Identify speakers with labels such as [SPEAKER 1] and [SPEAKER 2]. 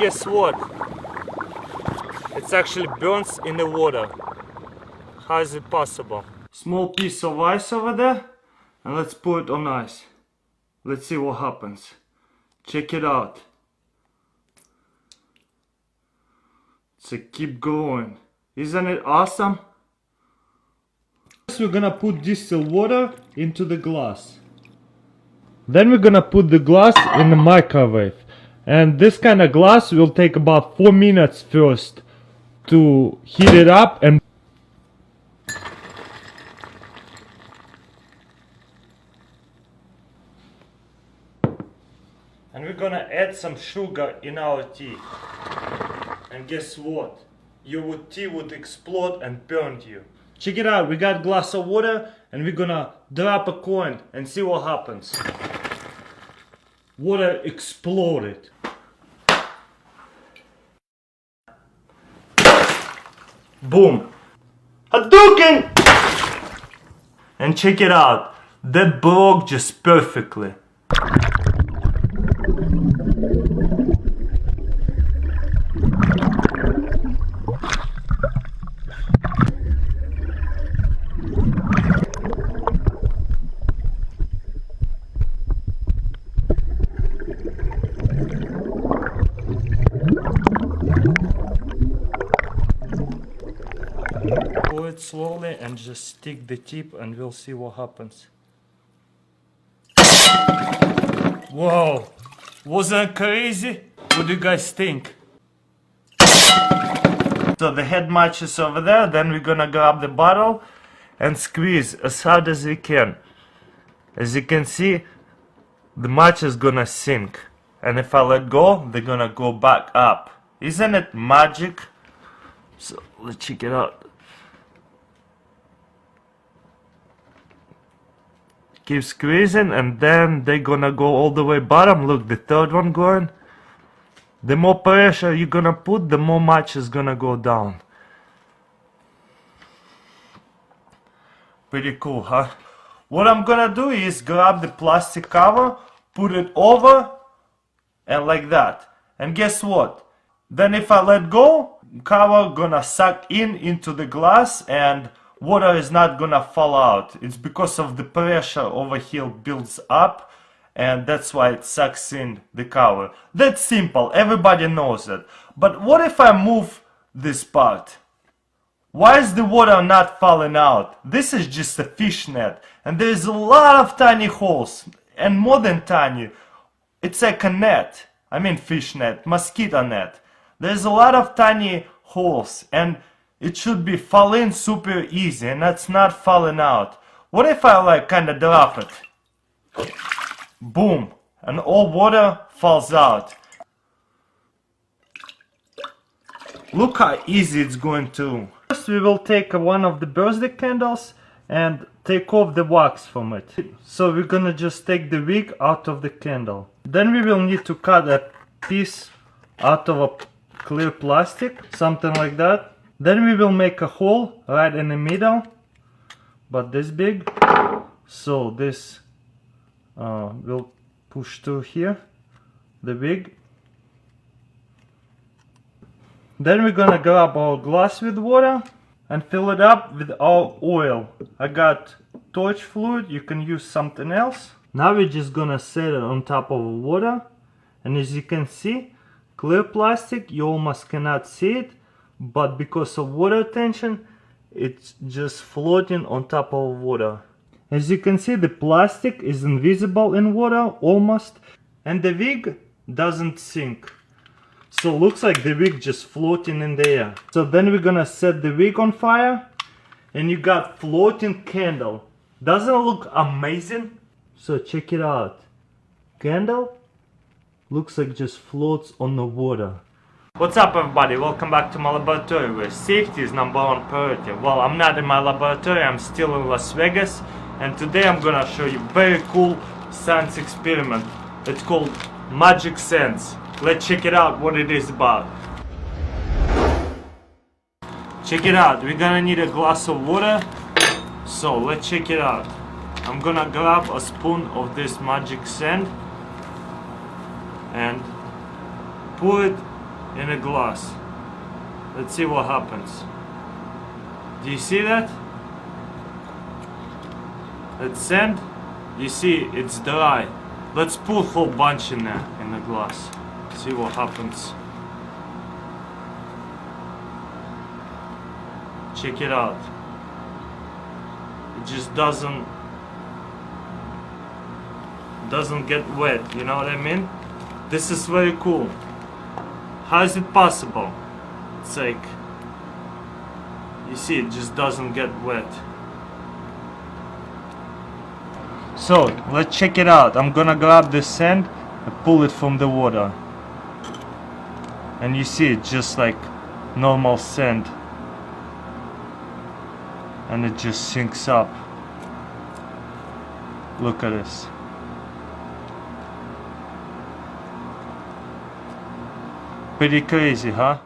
[SPEAKER 1] guess what? It's actually burns in the water. How is it possible? Small piece of ice over there, and let's put it on ice. Let's see what happens. Check it out. So keep going. Isn't it awesome? First we're gonna put distilled water into the glass. Then we're gonna put the glass in the microwave. And this kind of glass will take about 4 minutes first to heat it up and we're gonna add some sugar in our tea. And guess what? Your tea would explode and burn you. Check it out, we got a glass of water and we're gonna drop a coin and see what happens. Water exploded. Boom! Hadouken! And check it out, that broke just perfectly. Pour it slowly and just stick the tip and we'll see what happens. Whoa! Wasn't that crazy? What do you guys think? So the head match is over there, then we're gonna grab the bottle and squeeze as hard as we can. As you can see, the match is gonna sink. And if I let go, they're gonna go back up. Isn't it magic? So let's check it out. Keep squeezing and then they're gonna go all the way bottom. Look, the third one going. The more pressure you're gonna put, the more match is gonna go down. Pretty cool, huh? What I'm gonna do is grab the plastic cover, put it over and like that. And guess what? Then if I let go, cover gonna suck into the glass and water is not gonna fall out. It's because of the pressure over here builds up and that's why it sucks in the cover. That's simple, everybody knows it. But what if I move this part? Why is the water not falling out? This is just a fish net and there's a lot of tiny holes and more than tiny. It's like a net, I mean fish net, mosquito net. There's a lot of tiny holes and it should be falling super easy and that's not falling out. What if I like kinda drop it? Boom! And all water falls out. Look how easy it's going to. First we will take one of the birthday candles and take off the wax from it. So we're gonna just take the wick out of the candle. Then we will need to cut a piece out of a clear plastic, something like that. Then we will make a hole right in the middle, but this big. So this will push through here, the wig. Then we're gonna grab our glass with water and fill it up with our oil. I got torch fluid, you can use something else. Now we're just gonna set it on top of water. And as you can see, clear plastic, you almost cannot see it. But because of water tension, it's just floating on top of water. As you can see, the plastic is invisible in water, almost. And the wig doesn't sink. So looks like the wig just floating in the air. So then we're gonna set the wig on fire. And you got floating candle. Doesn't it look amazing? So check it out. Candle looks like just floats on the water. What's up everybody, welcome back to my laboratory where safety is #1 priority. Well, I'm not in my laboratory, I'm still in Las Vegas. And today I'm gonna show you very cool science experiment. It's called Magic Sense. Let's check it out what it is about. Check it out, we're gonna need a glass of water. So let's check it out. I'm gonna grab a spoon of this magic sand and pour it in a glass. Let's see what happens. Do you see that? Let's sand. You see it's dry. Let's put a whole bunch in there in the glass. See what happens. Check it out. It just doesn't get wet, you know what I mean? This is very cool. How is it possible? It's like, you see, it just doesn't get wet. So let's check it out. I'm gonna grab this sand and pull it from the water, and you see it just like normal sand, and it just sinks up. Look at this. Pretty crazy, huh?